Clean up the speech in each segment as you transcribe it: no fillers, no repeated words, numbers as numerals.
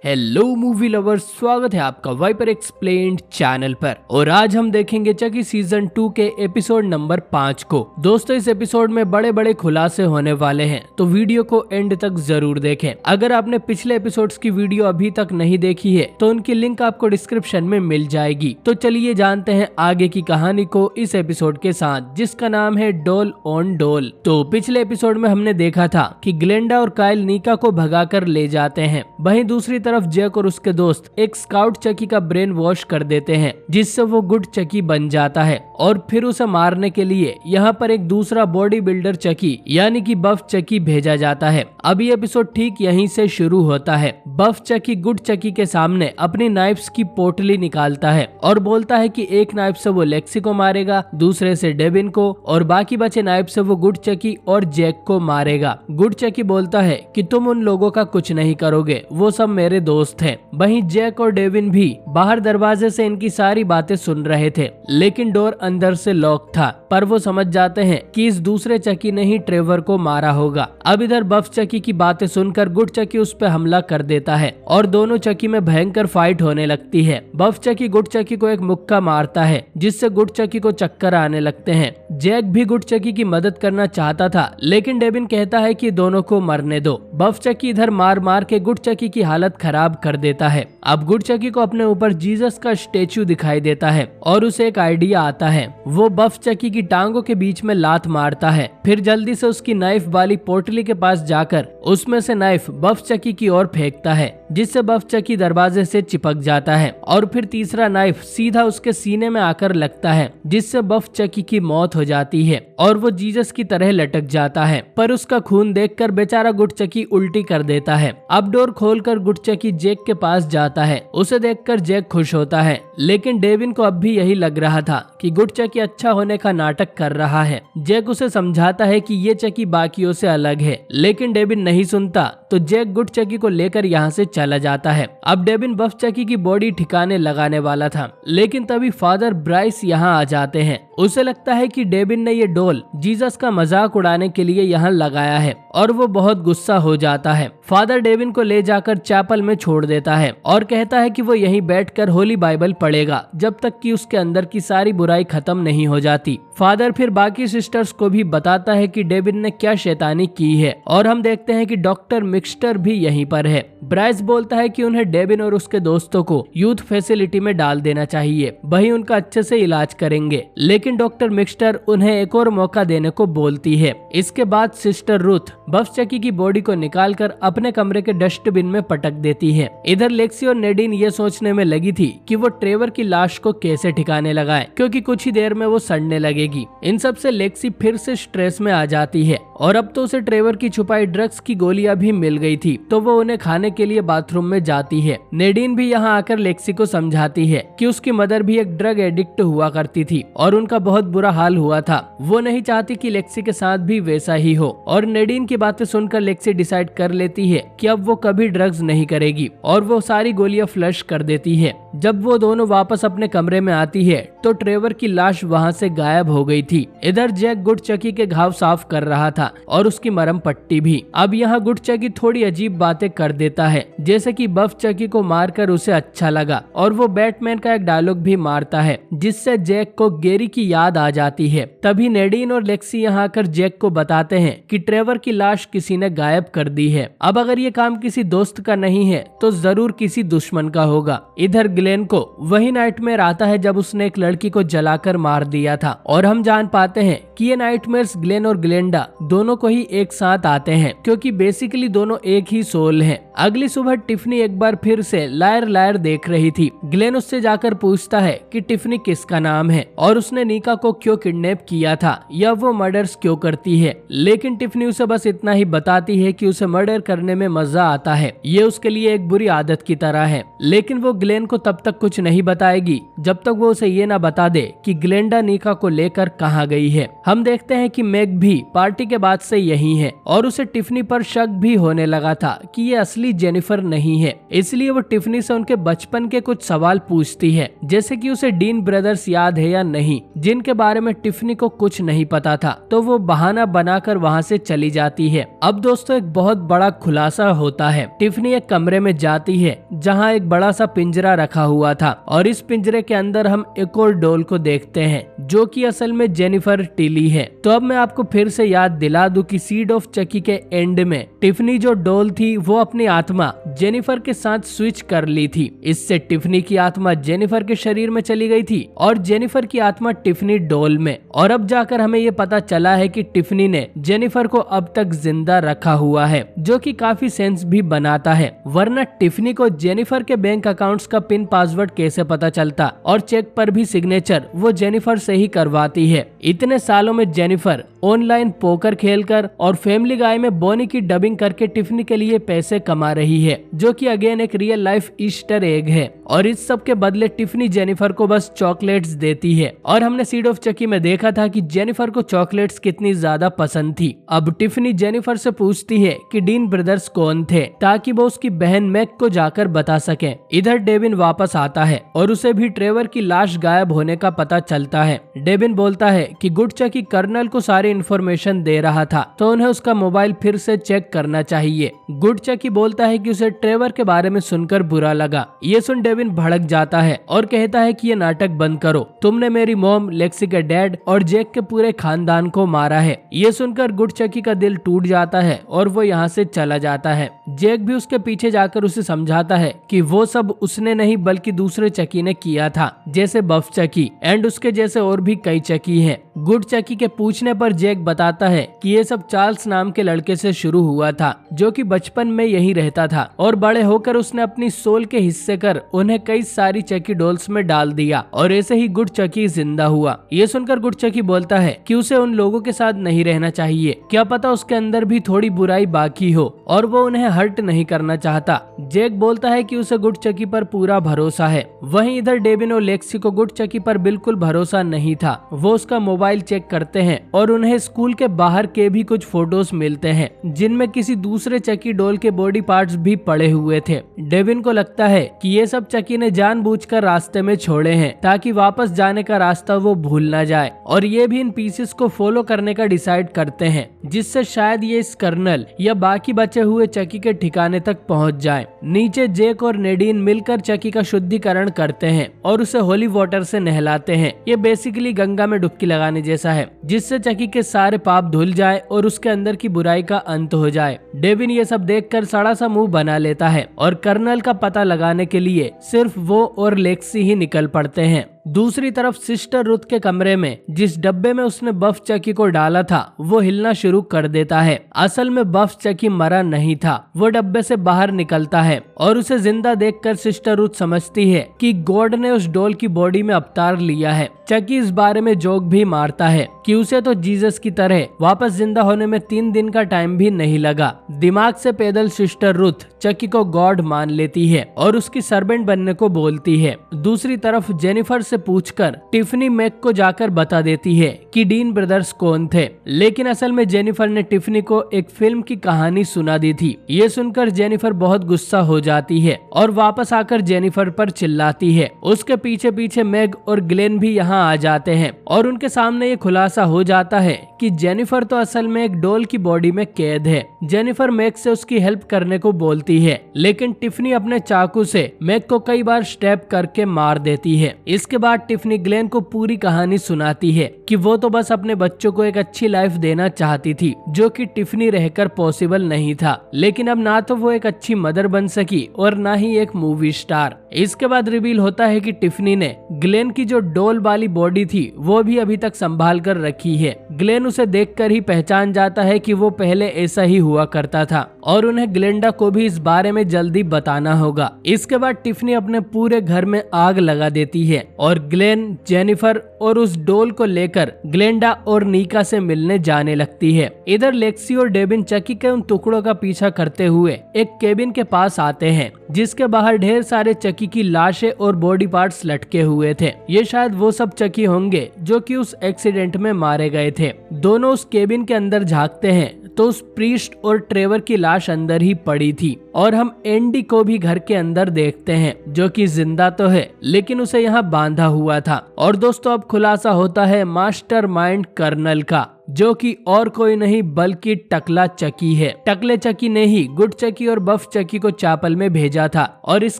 Hello movie lovers, स्वागत है आपका वाइपर एक्सप्लेन्ड चैनल पर। और आज हम देखेंगे चकी सीजन 2 के एपिसोड नंबर 5 को। दोस्तों, इस एपिसोड में बड़े बड़े खुलासे होने वाले हैं, तो वीडियो को एंड तक जरूर देखें। अगर आपने पिछले एपिसोड्स की वीडियो अभी तक नहीं देखी है तो उनकी लिंक आपको डिस्क्रिप्शन में मिल जाएगी। तो चलिए जानते हैं आगे की कहानी को इस एपिसोड के साथ, जिसका नाम है डोल ऑन डोल। तो पिछले एपिसोड में हमने देखा था कि ग्लेंडा और काइल नीका को भगाकर ले जाते हैं। वहीं दूसरी तरफ जैक और उसके दोस्त एक स्काउट चकी का ब्रेन वॉश कर देते हैं, जिससे वो गुड चकी बन जाता है। और फिर उसे मारने के लिए यहाँ पर एक दूसरा बॉडी बिल्डर चकी यानी कि बफ चकी भेजा जाता है। अभी एपिसोड ठीक यहीं से शुरू होता है। बफ चकी गुड चकी के सामने अपनी नाइफ्स की पोटली निकालता है और बोलता है कि एक नाइफ से वो लेक्सी को मारेगा, दूसरे से डेविन को, और बाकी बचे नाइफ से वो गुड चकी और जैक को मारेगा। गुड चकी बोलता है कि तुम उन लोगों का कुछ नहीं करोगे, वो सब मेरे दोस्त हैं। वहीं जैक और डेविन भी बाहर दरवाजे से इनकी सारी बातें सुन रहे थे, लेकिन डोर अंदर से लॉक था। पर वो समझ जाते हैं कि इस दूसरे चकी ने ही ट्रेवर को मारा होगा। अब इधर बफ चकी की बातें सुनकर गुड चकी उस पर हमला कर देता है और दोनों चकी में भयंकर फाइट होने लगती है। बफ चकी गुड चकी को एक मुक्का मारता है, जिससे गुड चकी को चक्कर आने लगते हैं। जैक भी गुड चकी की मदद करना चाहता था, लेकिन डेविन कहता है कि दोनों को मरने दो। बफ चकी इधर मार मार के गुड चकी की हालत खराब कर देता है। अब गुड चकी को अपने ऊपर जीसस का स्टेच्यू दिखाई देता है और उसे एक आइडिया आता है। वो बफ चकी की टांगों के बीच में लात मारता है, फिर जल्दी से उसकी नाइफ वाली पोटली के पास जाकर उसमें से नाइफ बफ चकी की ओर फेंकता है, जिससे बफ चकी दरवाजे से चिपक जाता है। और फिर तीसरा नाइफ सीधा उसके सीने में आकर लगता है, जिससे बफ चकी की मौत हो जाती है और वो जीसस की तरह लटक जाता है। पर उसका खून देखकर बेचारा गुड चकी उल्टी कर देता है। अब डोर खोलकर गुड चकी जैक के पास जाता है। उसे देखकर जैक खुश होता है, लेकिन डेविन को अब भी यही लग रहा था कि गुड चकी अच्छा होने का नाटक कर रहा है। जैक उसे समझाता है कि ये चकी बाकियों से अलग है, लेकिन डेविन नहीं सुनता। तो जैक गुड चकी को लेकर यहाँ से चला जाता है। अब डेविन बफ चकी की बॉडी ठिकाने लगाने वाला था, लेकिन तभी फादर ब्राइस यहाँ आ जाते हैं। उसे लगता है कि डेविन ने ये डोल जीसस का मजाक उड़ाने के लिए यहाँ लगाया है और वो बहुत गुस्सा हो जाता है। फादर डेविन को ले जाकर चैपल में छोड़ देता है और कहता है कि वो यहीं बैठकर होली बाइबल पढ़ेगा जब तक कि उसके अंदर की सारी बुराई खत्म नहीं हो जाती। फादर फिर बाकी सिस्टर्स को भी बताता है कि डेविन ने क्या शैतानी की है, और हम देखते हैं कि डॉक्टर मिक्सटर भी यहीं पर है। ब्राइस बोलता है कि उन्हें डेविन और उसके दोस्तों को यूथ फैसिलिटी में डाल देना चाहिए, वही उनका अच्छे से इलाज करेंगे। लेकिन डॉक्टर मिक्सटर उन्हें एक और मौका देने को बोलती है। इसके बाद सिस्टर रुथ बफ चकी की बॉडी को निकालकर अपने कमरे के डस्टबिन में पटक देती है। इधर लेक्सी और नेडिन ये सोचने में लगी थी कि वो ट्रेवर की लाश को कैसे ठिकाने लगाए, क्योंकि कुछ ही देर में वो सड़ने लगेगी। इन सब से लेक्सी फिर से स्ट्रेस में आ जाती है, और अब तो उसे ट्रेवर की छुपाई ड्रग्स की गोलियां भी मिल गई थी, तो वो उन्हें खाने के लिए बाथरूम में जाती है। नेडिन भी यहाँ आकर लेक्सी को समझाती है कि उसकी मदर भी एक ड्रग एडिक्ट हुआ करती थी और उनका बहुत बुरा हाल हुआ था। वो नहीं चाहती कि लेक्सी के साथ भी वैसा ही हो। और नेडिन की बातें सुनकर लेक्सी डिसाइड कर लेती है कि अब वो कभी ड्रग्स नहीं करेगी, और वो सारी गोलियां फ्लश कर देती है। जब वो दोनों वापस अपने कमरे में आती है तो ट्रेवर की लाश वहाँ से गायब हो गई थी। इधर जैक गुड चकी के घाव साफ कर रहा था और उसकी मरहम पट्टी भी। अब यहाँ गुड चकी थोड़ी अजीब बातें कर देता है, जैसे कि बफ चकी को मारकर उसे अच्छा लगा, और वो बैटमैन का एक डायलॉग भी मारता है, जिससे जैक को गेरी की याद आ जाती है। तभी नेडिन और लेक्सी यहाँ आकर जैक को बताते हैं कि ट्रेवर की लाश किसी ने गायब कर दी है। अब अगर ये काम किसी दोस्त का नहीं है तो जरूर किसी दुश्मन का होगा। इधर ग्लेन को वही नाइटमेयर आता है जब उसने एक लड़की को जलाकर मार दिया था, और हम जान पाते हैं कि ये नाइटमेयर्स ग्लेन और ग्लेंडा दोनों को ही एक साथ आते हैं, क्योंकि बेसिकली दोनों एक ही सोल हैं। अगली सुबह टिफनी एक बार फिर से लायर लायर देख रही थी। ग्लेन उससे जाकर पूछता है कि टिफनी किसका नाम है और उसने नीका को क्यों किडनैप किया था या वो मर्डर्स क्यों करती है। लेकिन टिफनी उसे बस इतना ही बताती है कि उसे मर्डर करने में मजा आता है, ये उसके लिए एक बुरी आदत की तरह है। लेकिन वो ग्लेन को तब तब तक कुछ नहीं बताएगी जब तक वो उसे ये ना बता दे कि ग्लेंडा निका को लेकर कहाँ गई है। हम देखते हैं कि मैग भी पार्टी के बाद से यही है और उसे टिफनी पर शक भी होने लगा था कि ये असली जेनिफर नहीं है। इसलिए वो टिफनी से उनके बचपन के कुछ सवाल पूछती है, जैसे कि उसे डीन ब्रदर्स याद है या नहीं, जिनके बारे में टिफनी को कुछ नहीं पता था। तो वो बहाना बनाकर वहाँ से चली जाती है। अब दोस्तों एक बहुत बड़ा खुलासा होता है। टिफनी एक कमरे में जाती है जहाँ एक बड़ा सा पिंजरा रखा हुआ था और इस पिंजरे के अंदर हम एक और डॉल को देखते हैं जो कि असल में जेनिफर टिली है। तो अब मैं आपको फिर से याद दिला दूं कि सीड ऑफ चकी के एंड में टिफनी जो डॉल थी वो अपनी आत्मा जेनिफर के साथ स्विच कर ली थी। इससे टिफनी की आत्मा जेनिफर के शरीर में चली गई थी और जेनिफर की आत्मा टिफनी डॉल में। और अब जाकर हमें ये पता चला है कि टिफनी ने जेनिफर को अब तक जिंदा रखा हुआ है, जो कि काफी सेंस भी बनाता है। वरना टिफनी को जेनिफर के बैंक अकाउंट्स का पिन पासवर्ड कैसे पता चलता और चेक पर भी सिग्नेचर वो जेनिफर से ही करवाती है। इतने सालों में जेनिफर ऑनलाइन पोकर खेलकर और फैमिली गाय में बोनी की डबिंग करके टिफनी के लिए पैसे कमा रही है, जो कि अगेन एक रियल लाइफ ईस्टर एग है। और इस सब के बदले टिफनी जेनिफर को बस चॉकलेट्स देती है। और हमने सीड ऑफ चकी में देखा था कि जेनिफर को चॉकलेट्स कितनी ज्यादा पसंद थी। अब टिफनी जेनिफर से पूछती है कि डीन ब्रदर्स कौन थे, ताकि वो उसकी बहन मैग को जाकर बता सके। इधर डेविन वापस आता है और उसे भी ट्रेवर की लाश गायब होने का पता चलता है। डेविन बोलता है कि गुड चकी कर्नल को सारी इंफॉर्मेशन दे रहा था, तो उन्हें उसका मोबाइल फिर से चेक करना चाहिए। गुड चकी बोलता है कि उसे ट्रेवर के बारे में सुनकर बुरा लगा। ये सुन डेविन भड़क जाता है और कहता है कि ये नाटक बंद करो, तुमने मेरी मॉम, लेक्सी के डैड और जैक के पूरे खानदान को मारा है। ये सुनकर गुड चकी का दिल टूट जाता है और वो यहाँ से चला जाता है। जैक भी उसके पीछे जाकर उसे समझाता है कि वो सब उसने नहीं बल्कि दूसरे चकी ने किया था, जैसे बफ चकी एंड उसके जैसे और भी कई चकी हैं। गुड चकी के पूछने पर जैक बताता है कि ये सब चार्ल्स नाम के लड़के से शुरू हुआ था, जो कि बचपन में यही रहता था और बड़े होकर उसने अपनी सोल के हिस्से कर उन्हें कई सारी चकी डॉल्स में डाल दिया और ऐसे ही गुड चकी जिंदा हुआ। ये सुनकर गुड चकी बोलता है कि उसे उन लोगों के साथ नहीं रहना चाहिए, क्या पता उसके अंदर भी थोड़ी बुराई बाकी हो और वो उन्हें हर्ट नहीं करना चाहता। जैक बोलता है कि उसे गुड चकी पर पूरा भरोसा है। वहीं इधर डेविन और लेक्सी को गुड चकी पर बिल्कुल भरोसा नहीं था। वो उसका मोबाइल चेक करते हैं और उन्हें स्कूल के बाहर के भी कुछ फोटोज मिलते हैं जिनमें किसी दूसरे चकी डॉल के बॉडी पार्ट्स भी पड़े हुए थे। डेविन को लगता है कि ये सब चकी ने जानबूझकर रास्ते में छोड़े हैं ताकि वापस जाने का रास्ता वो भूल ना जाए, और ये भी इन पीसेस को फॉलो करने का डिसाइड करते हैं, जिससे शायद ये इस कर्नल या बाकी बचे हुए चकी के ठिकाने तक पहुंच जाए। नीचे जैक और नेडीन मिलकर चकी का शुद्धिकरण करते हैं और उसे होली वाटर से नहलाते हैं। ये बेसिकली गंगा में डुबकी लगाने जैसा है, जिससे चकी के सारे पाप धुल जाए और उसके अंदर की बुराई का अंत हो जाए। डेविन ये सब देखकर सड़ा सा मुंह बना लेता है और कर्नल का पता लगाने के लिए सिर्फ वो और लेक्सी ही निकल पड़ते हैं। दूसरी तरफ सिस्टर रुथ के कमरे में जिस डब्बे में उसने बफ चकी को डाला था वो हिलना शुरू कर देता है। असल में बफ चकी मरा नहीं था, वो डब्बे से बाहर निकलता है और उसे जिंदा देखकर सिस्टर रुथ समझती है कि गॉड ने उस डॉल की बॉडी में अवतार लिया है। चकी इस बारे में जोक भी मारता है कि उसे तो जीसस की तरह वापस जिंदा होने में 3 दिन का टाइम भी नहीं लगा। दिमाग से पैदल सिस्टर रुथ चकी को गॉड मान लेती है और उसकी सर्वेंट बनने को बोलती है। दूसरी तरफ जेनिफर से पूछकर टिफनी मैग को जाकर बता देती है कि डीन ब्रदर्स कौन थे, लेकिन असल में जेनिफर ने टिफनी को एक फिल्म की कहानी सुना दी थी। ये सुनकर जेनिफर बहुत गुस्सा हो जाती है और वापस आकर जेनिफर पर चिल्लाती है। उसके पीछे पीछे मैग और ग्लेन भी यहाँ आ जाते हैं और उनके सामने ये खुलासा हो जाता है कि जेनिफर तो असल में एक डॉल की बॉडी में कैद है। जेनिफर मैग से उसकी हेल्प करने को बोलती है, लेकिन टिफनी अपने चाकू से मैग को कई बार स्टैब करके मार देती है। इसके बाद टिफनी ग्लेन को पूरी कहानी सुनाती है कि वो तो बस अपने बच्चों को एक अच्छी लाइफ देना चाहती थी, जो कि टिफनी रहकर पॉसिबल नहीं था। लेकिन अब ना तो वो एक अच्छी मदर बन सकी और ना ही एक मूवी स्टार। इसके बाद रिवील होता है कि टिफनी ने ग्लेन की जो डॉल वाली बॉडी थी वो भी अभी तक संभाल कर रखी है। ग्लेन उसे देखकर ही पहचान जाता है कि वो पहले ऐसा ही हुआ करता था और उन्हें ग्लेंडा को भी इस बारे में जल्दी बताना होगा। इसके बाद टिफनी अपने पूरे घर में आग लगा देती है और और ग्लेन जेनिफर और उस डॉल को लेकर ग्लेंडा और नीका से मिलने जाने लगती है। इधर लेक्सी और डेविन चकी के उन टुकड़ों का पीछा करते हुए एक केबिन के पास आते हैं जिसके बाहर ढेर सारे चकी की लाशें और बॉडी पार्ट्स लटके हुए थे। ये शायद वो सब चकी होंगे जो कि उस एक्सीडेंट में मारे गए थे। दोनों उस केबिन के अंदर झांकते हैं तो उस प्रीस्ट और ट्रेवर की लाश अंदर ही पड़ी थी और हम एंडी को भी घर के अंदर देखते हैं जो कि जिंदा तो है लेकिन उसे यहाँ बांधा हुआ था। और दोस्तों अब खुलासा होता है मास्टरमाइंड कर्नल का, जो कि और कोई नहीं बल्कि टकला चकी है। टकले चकी ने ही गुड चकी और बफ चकी को चापल में भेजा था और इस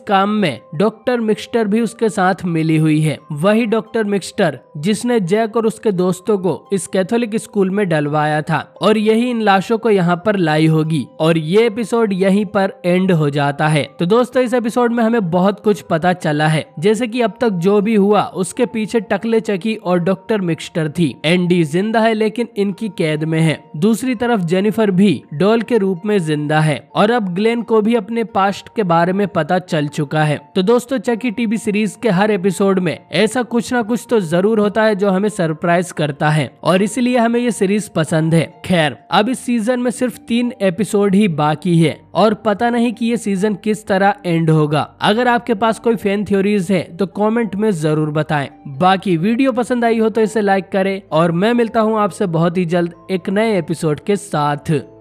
काम में डॉक्टर मिक्सटर भी उसके साथ मिली हुई है। वही डॉक्टर मिक्सटर जिसने जैक और उसके दोस्तों को इस कैथोलिक स्कूल में डलवाया था और यही इन लाशों को यहाँ पर लाई होगी। और ये एपिसोड यहीं पर एंड हो जाता है। तो दोस्तों इस एपिसोड में हमें बहुत कुछ पता चला है, जैसे कि अब तक जो भी हुआ उसके पीछे टकले चकी और डॉक्टर मिक्सटर थी। एंडी जिंदा है लेकिन इनकी कैद में है। दूसरी तरफ जेनिफर भी डॉल के रूप में जिंदा है और अब ग्लेन को भी अपने पास्ट के बारे में पता चल चुका है। तो दोस्तों चकी टीवी सीरीज के हर एपिसोड में ऐसा कुछ ना कुछ तो जरूर होता है जो हमें सरप्राइज करता है और इसलिए हमें ये सीरीज पसंद है। खैर अब इस सीजन में सिर्फ 3 एपिसोड ही बाकी है और पता नहीं कि ये सीजन किस तरह एंड होगा। अगर आपके पास कोई फैन थ्योरीज है तो कमेंट में जरूर बताएं। बाकी वीडियो पसंद आई हो तो इसे लाइक करें और मैं मिलता हूँ आपसे बहुत ही जल्द एक नए एपिसोड के साथ।